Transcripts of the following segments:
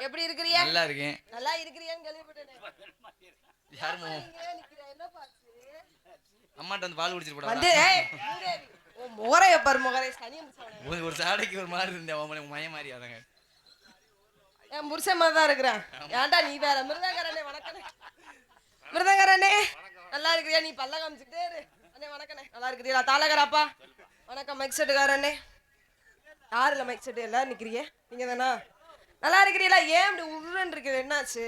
எப்படி இருக்கறியா? நல்லா இருக்கேன். நல்லா இருக்கறியான்னு கேள்விப்பட்டேனே. யாருமோ அம்மாட்ட வந்து பால் குடிச்சிட்டு போடா. வந்து ஓ மோரைய பாரு மோரே சனிய முச்சவனே. ஒரு சாடைக்கு ஒரு மாதிரி இருந்தே அவன் மய மாதிரி ஆதாங்க. என் புருஷன் மாதிரி தான் இருக்கறான். ஏன்டா நீ வேற மிருதங்கரனே வணக்கனே. மிருதங்கரனே நல்லா இருக்கறியா? நீ பல்ல காமிச்சிட்டே இரு. அண்ணே வணக்கனே. நல்லா இருக்கறியா? தாளகராப்பா. வணக்கம் மைக் செட்டுகாரனே. யாருல மைக் செட் எல்லாரும் நிக்கிறீங்க? நீங்க தானா? நல்லா இருக்கிறீங்களா? ஏன் இப்படி உருன்னு இருக்குது? என்னாச்சு?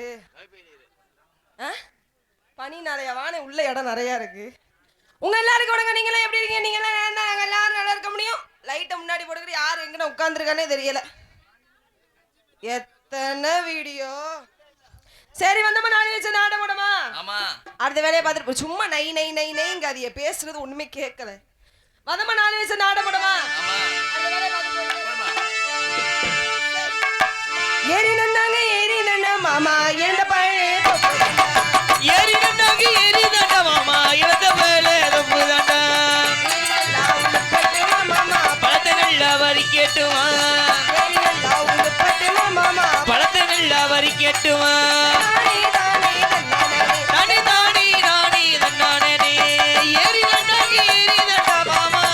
பனி நிறைய வானே உள்ள இடம் நிறைய இருக்கு. உங்க எல்லாருக்கும் உடங்க. நீங்களாம் எப்படி இருக்கீங்க? நீங்க எல்லாரும் நல்லா இருக்க முடியும்? லைட்டை முன்னாடி போட்டுக்கிட்டு யாரு எங்கன்னு உட்காந்துருக்கானே தெரியல. எத்தனை வீடியோ. சரி வந்தமா நாளை வச்சு நாட போடமா? அடுத்த வேலையை பார்த்துட்டு சும்மா நை நை நை நைங்க அதைய பேசுறது ஒண்ணுமே கேட்கல. வந்தமா நாளை வச்சு நாட போடமா? ஏறி நன்னாங்க ஏறி நன்ன மாமா எந்த பழைய ஏறி நன்னாங்க ஏறி நன்ன மாமா எந்த பழைய தப்புதாண்டா பழத்தங்கள்ல வரி கேட்டுமா பழத்தங்கள்ல வரி கேட்டுமா நானே நானே நானே நன்னானே ஏறி நன்னாங்க ஏறி நன்ன மாமா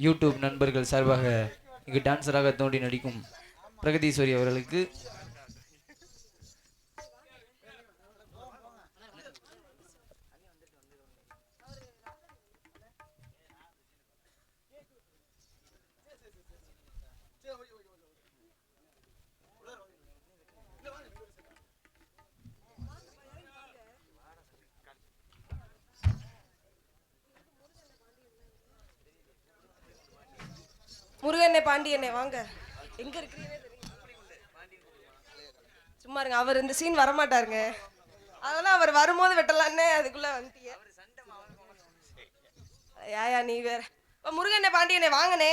யூடியூப் நண்பர்கள் சார்பாக இங்கு டான்சராக தோன்றி நடிக்கும் பிரகதீஸ்வரி அவர்களுக்கு முருகண்ணே பாண்டியண்ணே வாங்க. எங்க இருக்கிறீங்க சும்மா இருங்க. அவர் இந்த சீன் வரமாட்டாருங்க, அதெல்லாம் அவர் வரும்போது வெட்டலான்னே அதுக்குள்ள வந்துட்டீங்க. யாயா நீ வேற. முருகண்ணே பாண்டியண்ணே வாங்கண்ணே.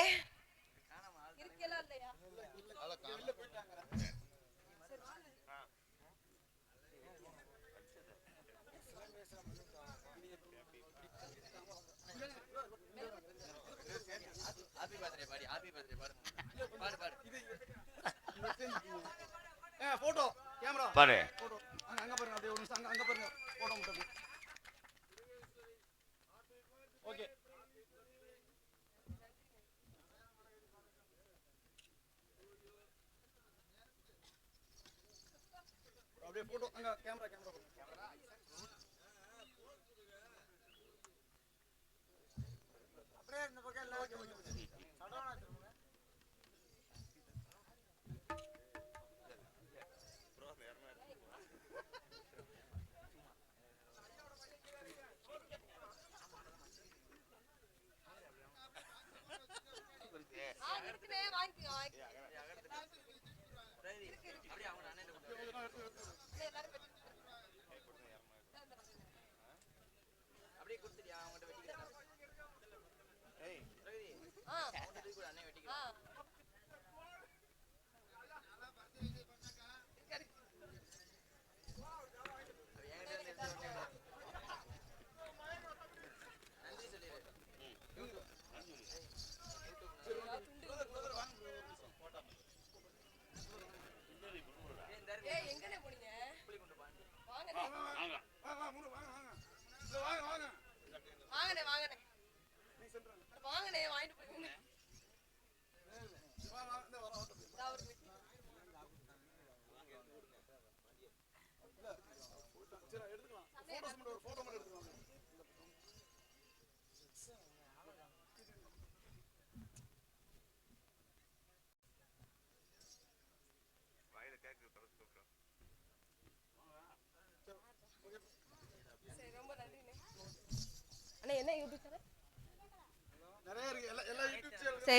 போட்டோ கேமரா பாரு போட்டோ அங்க பாருங்க, அப்படியே ஒரு நிமிஷம் அங்க பாருங்க, போட்டோ மட்டும். ஓகே அப்படியே போட்டோ அங்க கேமரா அப்படியே இந்த பக்கம் எல்லாம் ஓகே சடனா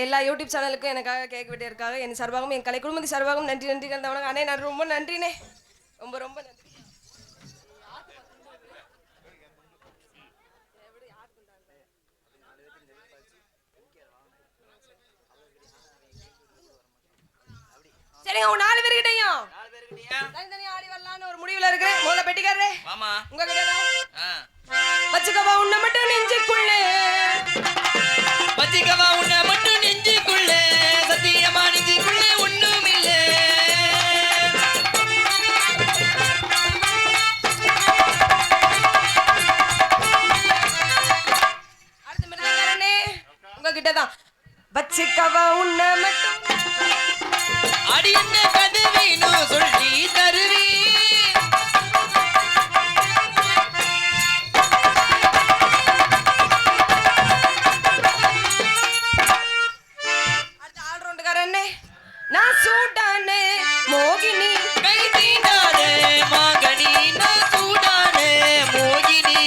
எல்லா யூடியூப் சேனலுக்கும் எனக்காக கேட்க வேண்டியிருக்காங்க. என் சார்பாகவும் என் கலை குழுமதி சார்பாகவும் நன்றி நன்றி கலந்தவனுக்கு அண்ணே நான் ரொம்ப நன்றினே, ரொம்ப ரொம்ப நன்றி. சரிங்க, உங்க 4 பேர்கிட்டையும் தனித்தனியா ஆடி வரலான்னு ஒரு முடிவுல இருக்கிறேன். முதல்ல பெட்டிக்காரரே உங்ககிட்ட வச்சுக்கவா உன்னை மட்டும் நெஞ்சுக்குள்ளே, வச்சிக்கவா உன்னை மட்டும் நெஞ்சுக்குள்ளே, சத்தியமா நெஞ்சுக்குள்ளே ஒண்ணும் இல்ல. அடுத்த மிருதங்காரனே உங்ககிட்டதான். வச்சுக்கவா உன்னை மட்டும் அடி என்ன கதை வேணும் சொல்லி தருவி. அடுத்த ஆல்ரவுண்டுக்காரனே நான் சூடானே மோகினி, கை தீண்டாத மகனி நான் சூடான மோகினி.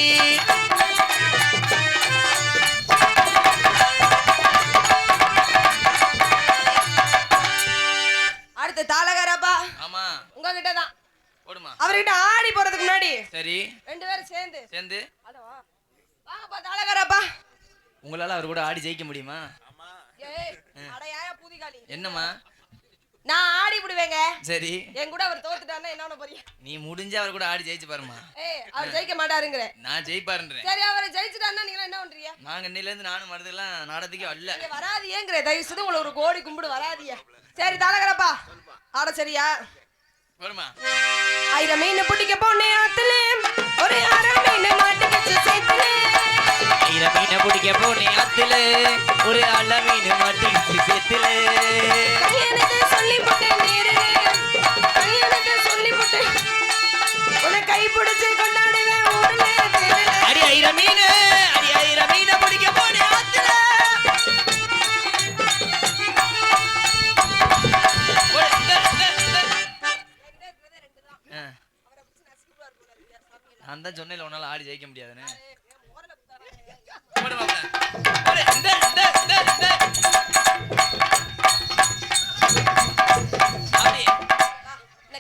அடுத்த தாளகாரப்பா ஆமா உங்ககிட்டதான். போடுமா. அவர்கிட்ட ஆடி போறதுக்கு முன்னாடி சரி 2 பேரும் சேர்ந்து சேர்ந்து வாங்கப்பா தாளகாரப்பா. உங்களால அவர் கூட ஆடி ஜெயிக்க முடியுமா? ஏய் அடையாய பூதிகாலி என்னம்மா? நான் ஆடி விடுவேங்க. சரி என் கூட அவர் தோத்துட்டாருன்னா என்ன பண்ண போறீங்க? நீ முடிஞ்ச அவர் கூட ஆடி ஜெயிச்சு பாருமா. ஏய் அவர் ஜெயிக்க மாட்டாருங்கற. நான் ஜெயிப்பாருன்றேன். சரி அவர் ஜெயிச்சிட்டாருன்னா நீங்க என்ன பண்றீங்க? நாங்க இன்னையில இருந்து நானும் மருதெல்லாம் நாடத்துக்கே வரல. நீங்க வராதீங்கற, தயவு செய்து உங்களுக்கு ஒரு கோடி கும்பிடு வராதீங்க. சரி தாளகாரப்பா ஆட சரியா? போடுமா. 1000 மீன் பிடிக்க போனே ஆத்துல ஒரு 1/2 மீன் மாட்டிக்கிச்சு சேத்துல. 1000 மீனை பிடிக்க போனே ஆத்துல ஒரு அள்ள மீன் மாட்டிக்கிச்சு சேத்துல கையெழுத்து சொல்லி போட்டேன் நேரிலே கையெழுத்து சொல்லி போட்டேன் உன்னை கை பிடிச்சு கொண்டாடுவேன் ஊர்ல தேரிலே. அடி ஐர மீன் மீனை பிடிக்க போனே ஆத்துல நான் தான் சொன்னேன் உன்னால ஆடி ஜெயிக்க முடியாதுன்னு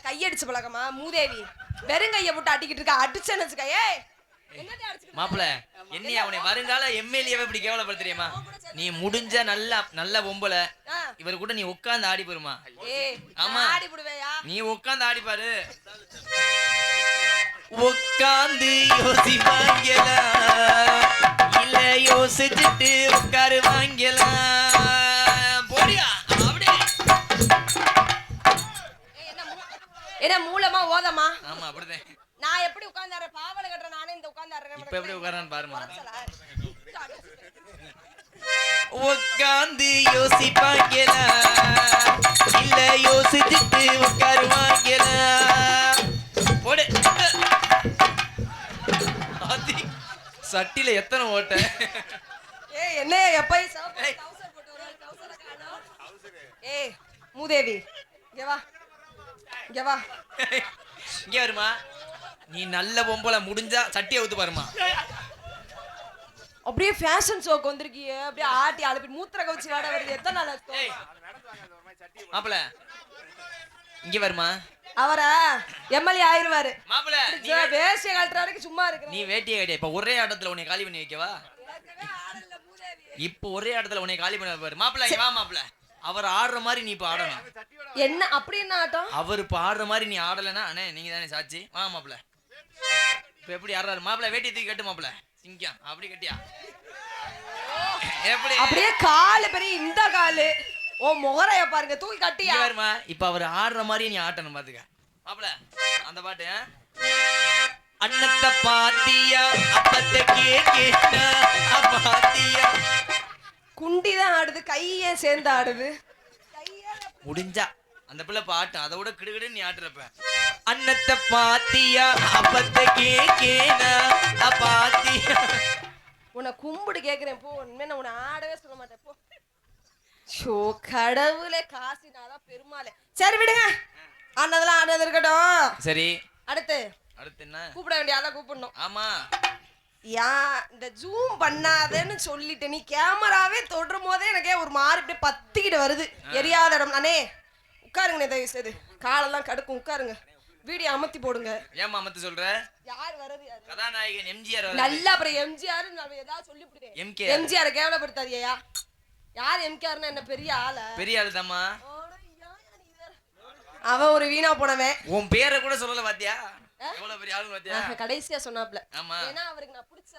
கையடிச்சு பழக்கமா மூதேவி வெறுங்கைய போட்டு அடிக்கிட்டு இருக்க அடிச்சேன்னு வச்சுக்க. ஏய் என்னடி அடிச்சுக்கிட்டு மாப்பிள என்னைய அவனை வருங்கால எம்எல்ஏவை இப்படி கேவலப்படுத்துறியமா நீ முடிஞ்ச நல்ல பொம்பளை இவர் கூட நீ உட்கார்ந்து ஆடி போருமா ஏய் ஆமா ஆடி போடுவேயா நீ உட்கார்ந்து ஆடி பாரு உட்கார்ந்து யோசிப்பாங்கலாம் இல்ல யோசிச்சுட்டு உட்காரு வாங்கலாம் போடியா அப்படியே என்ன மூலமா ஓதமா ஆமா அப்படிதான் நான் எப்படி உட்கார்ந்தாரு பாவலை கட்டுற நானே இந்த உட்கார்ந்தாரு இப்ப எப்படி உட்காரான்னு பாருமா உட்கார்ந்து யோசிப்பாங்கலாம் இல்ல யோசிச்சுட்டு உட்காருவாங்கலாம் போடு சட்டில எத்தனை ஓட்ட ஏய் என்ன எப்பய் டவுசர் போட்டு வர டவுசர காணோம். ஏய் மூதேவி இங்க வா இங்க வா இங்க வருமா நீ நல்ல பொம்பளை முடிஞ்சா சட்டியை ஊத்து பாருமா அப்படியே ஃபேஷன் ஷோக்கு வந்திருக்கீங்க அப்படியே ஆட்டி அழுப்பி மூத்திர கவுச்சி வாட வருது எத்தனை நாள் ஆச்சு? மாப்பிள இங்க வருமா அவரா எம்எல்ஏ ஆயிருவாரு மாப்பிள வேஷ்டிய கழட்டுற வரைக்கும் சும்மா இருக்கு நீ வேட்டியை கட்டிய இப்ப ஒரே இடத்துல உன்னை காலி பண்ணி வைக்கவா இப்ப ஒரே இடத்துல உன்னை காலி பண்ணி பாரு மாப்பிள இங்க வா மாப்பிள அவர் ஆடுற மாதிரி நீ இப்ப ஆடணும் என்ன அப்படி என்ன ஆட்டம் அவர் இப்ப ஆடுற மாதிரி நீ ஆடலைன்னா அண்ணே நீங்க தானே சாட்சி வா மாப்பிள இப்ப எப்படி ஆடுறாரு மாப்பிள வேட்டி தூக்கி கட்டு மாப்பிள சிங்கம் அப்படி கட்டியா எப்படி அப்படியே காலு பெரிய இந்த காலு ஓ முகரைய பாருங்க தூக்கி கட்டியா வருமா இப்ப அவர் ஆடுற மாதிரி நீ ஆட்டணும் பாத்துக்க மாப்பிள அந்த பாட்டு அன்னத்தை பாத்தியா அப்பத்தை கேட்டா பாத்தியா குண்டிதான் ஆடுது கையே சேர்ந்து ஆடுது முடிஞ்சா அந்த பிள்ளை பாட்டு அதை விட கிடுகிடுன்னு நீ ஆட்டுறப்ப அன்னத்தை பாத்தியா அப்பத்தை கேட்டா பாத்தியா உன்னை கும்பிடு கேக்குறேன் போ உண்மை நான் உன்னை ஆடவே சொல்ல மாட்டேன் போ ஷோ கடவுளே காசினாதான் பெருமாளே சரி விடுங்க ஆனதெல்லாம் ஆனது இருக்கட்டும் சரி அடுத்து என்ன கூப்பிட வேண்டிய ஆளா கூப்பிடணும் ஆமா இந்த ஜூம் பண்ணாதேன்னு சொல்லிட்டு நீ கேமராவே தொடுறும் போதே எனக்கே ஒரு மாதிரி இப்படி பத்திக்கிட்டு வருது எரியாத இடம் நானே உட்காருங்க தயவு செய்து காலெல்லாம் கடுக்கும் உட்காருங்க வீடியோ அமர்த்தி போடுங்க ஏமா அமர்த்தி சொல்ற யார் வரது கதாநாயகன் எம்ஜிஆர் நல்லா அப்புறம் எம்ஜிஆர் ஏதாவது சொல்லிவிடுவேன் எம்ஜிஆர் கேவலப்படுத்தாதியா யார் எம்கேஆர்னா என்ன பெரிய ஆளா பெரிய ஆளு தாமா அவன் ஒரு வீணா போனவன் உன் பேரை கூட சொல்லல பாத்தியா எவ்வளவு பெரிய ஆளு பாத்தியா கடைசியா சொன்னாப்ல ஆமா ஏன்னா அவருக்கு நான் பிடிச்ச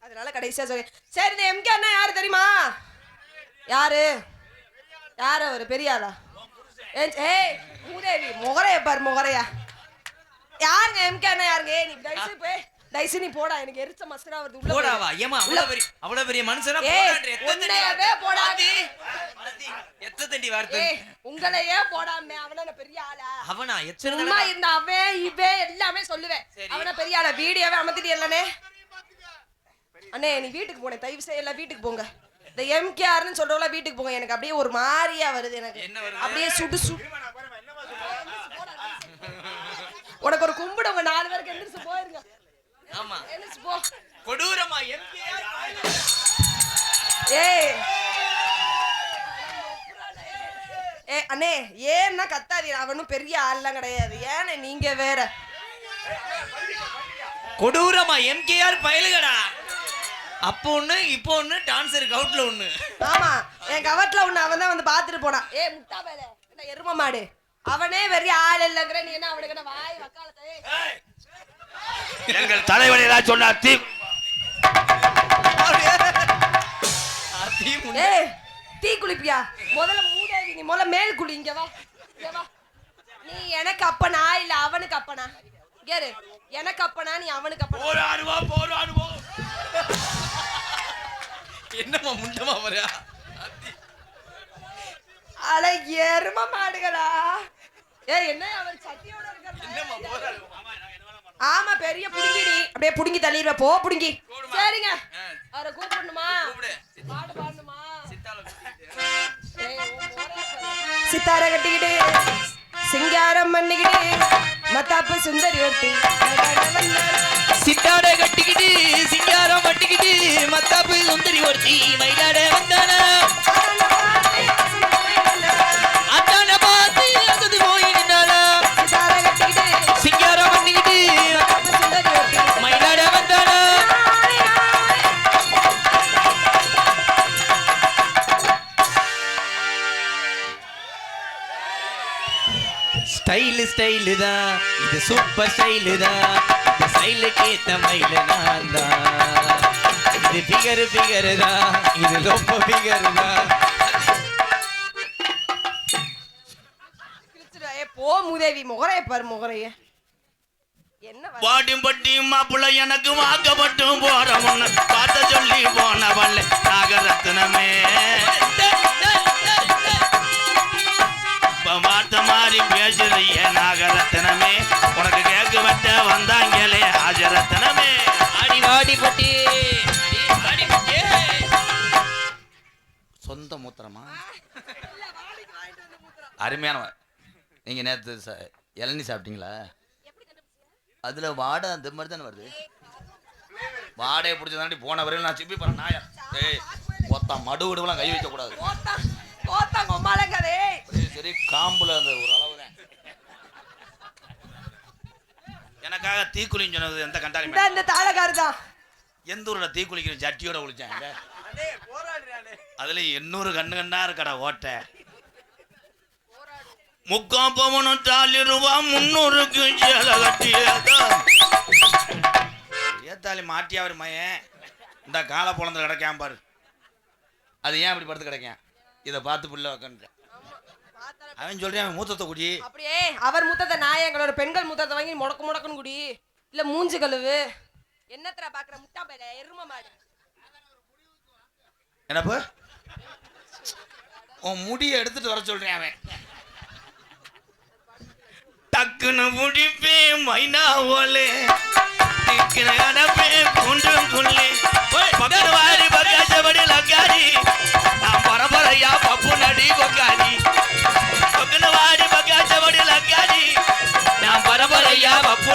அதனால கடைசியா சொல்றேன் சரி இந்த எம்கேஆர்னா யாரு தெரியுமா யாரு யாரு அவரு பெரிய ஆளா ஏய் மூதேவி முகரைய பாரு முகரையா யாருங்க எம்கேஆர்னா யாருங்க நீ தயவுசெய்து போய் தயவுசெய்து நீ போடா எனக்கு எரிச்ச மஸ்டரா வருது உள்ள போடாவா ஏமா அவ்வளவு பெரிய மனுஷனா போடான்றே போடாதே எத்த தண்டி வார்த்தை உங்களையே போடாம அவன பெரிய ஆளா அவனா எத்தனை சும்மா இருந்த அவன் இவன் எல்லாமே சொல்லுவேன் அவன பெரிய ஆளா வீடியோவே அமர்த்திட்டியல்லனே அண்ணே நீ வீட்டுக்கு போனே தயவு செய்ய எல்லாம் வீட்டுக்கு போங்க இந்த எம்கேஆர்னு சொல்றவள வீட்டுக்கு போங்க எனக்கு அப்படியே ஒரு மாதிரியா வருது எனக்கு அப்படியே சுடு சுடு உனக்கு ஒரு கும்பிடு உங்க 4 பேருக்கு எந்திரிச்சு போயிருங்க ஆமா எந்திரிச்சு போ கொடூரமா எம்கேஆர் ஏய் அண்ணே ஏன்னா கத்தாதீங்க அவனும் பெரிய ஆள்லாம் கிடையாது ஏன்னு நீங்க வேற கொடூரமா எம்கேஆர் பயலுகடா அப்போ ஒண்ணு இப்போ ஒண்ணு டான்சருக்கு அவுட்ல ஒண்ணு ஆமா என் கவட்ல ஒண்ணு அவன் தான் வந்து பாத்துட்டு போனான் முட்டா பயல என்ன எரும மாடு அவனே பெரிய ஆள் இல்லங்கற நீ என்ன அவனுக்கு என்ன வாய் வக்காலத்தை எங்கள் தலைவன் ஏதாவது சொன்னா தீ குளிப்பியா முதல்ல மூதேவி நீ முதல்ல மேல் குளி இங்க வா நீ எனக்கு அப்பனா இல்ல அவனுக்கு அப்பனா கேரு எனக்கு அப்பனா நீ அவனுக்கு அப்பனா போராடுவோம் என்னம்மா முண்டமா வரையா அட எரும மாடுகளா என்ன அவர் சட்டியோட என்னம்மா இருக்க போறாரு ஆமா பெரிய புடுங்கிடி அப்படியே புடுங்கி தள்ளிடுவ போ புடுங்கி சரிங்க அவரை கூப்பிடணுமா கூப்பிடு பாட்டு பாடணுமா சித்தால சித்தார கட்டிக்கிட்டு சிங்காரம் பண்ணிக்கிட்டு மத்தாப்பு சுந்தரி ஒருத்தி சித்தாட கட்டிக்கிட்டு சிங்காரம் பட்டிக்கிட்டு மத்தாப்பு சுந்தரி ஒருத்தி மயிலாட வந்தானா அத்தான பார்த்து அசதி போய் நின்னாளா சித்தார கட்டிக்கிட்டு சிங்காரம் பண்ணிக்கிட்டு மத்தாப்பு சுந்தரி ஒருத்தி மயிலாட வந்தானா ஸ்டைலு தான் இது சூப்பர் ஸ்டைலு தான் இந்த ஸ்டைலுக்கு ஏத்த மயில நான் தான் இது ஃபிகரு தான் இது ரொம்ப ஃபிகரு தான் போ மூதேவி முகரைய பாரு முகரைய என்ன பாட்டியும் பட்டியும் மாப்பிள்ள எனக்கு வாக்கப்பட்டும் போறவன்னு பார்த்த சொல்லி போனவல்ல நாகரத்னமே இப்ப மாத்த மாதிரி பேசுறிய நாகரத்னமே உனக்கு கேக்கு வெட்ட வந்தாங்களே ஆஜரத்னமே ஆடி வாடி பட்டி சொந்த மூத்திரமா அருமையானவ நீங்க நேற்று இளநீ சாப்பிட்டீங்களா அதுல வாடை அந்த மாதிரி தானே வருது வாடையை பிடிச்சதாண்டி போன வரையில் நான் சிப்பி பண்ண நாயா ஏய் ஒத்தா மடு விடுவெல்லாம் கை வைக்க கூடாது போத்தாங்க உமாலங்கதே சரி காம்புல அந்த ஒரு அளவு தான் எனக்காக தீக்குளின்னு சொன்னது எந்த கண்டாரி இந்த தாளகாரு தான் எந்த ஊர்ல தீக்குளிக்கிற ஜட்டியோட குளிச்சாங்க அதுல 800 கண்ணு கண்ணா இருக்கடா ஓட்ட முக்காம் பவனும் 40 ரூபா 300க்கு சேலை கட்டியதா ஏத்தாலி மாட்டியாவர் மையன் இந்த காலை பொழந்து கிடைக்காம பாரு அது ஏன் அப்படி படுத்து கிடைக்கான் இதை பார்த்து புள்ள உக்காந்து அவன் சொல்றேன் அவன் மூத்தத்தை குடி அப்படியே அவர் மூத்தத்தை நான் எங்களோட பெண்கள் மூத்தத்தை வாங்கி முடக்குன்னு குடி இல்ல மூஞ்சி கழுவு என்னத்தர பாக்குற முட்டா பையல எரும மாடு என்னப்பா உன் முடியை எடுத்துட்டு வர சொல்றேன் அவன் டக்குன்னு முடிப்பே மைனா ஓலே டக்குன்னு அடப்பே குண்டும் குள்ளே பக்கத்து வாடி பக்காசபடி லக்காரி நான் பரபரையா பப்பு நடி கொக்காரி பக்கத்து வாடி பக்காசபடி லக்காரி நான் பரபரையா பப்பு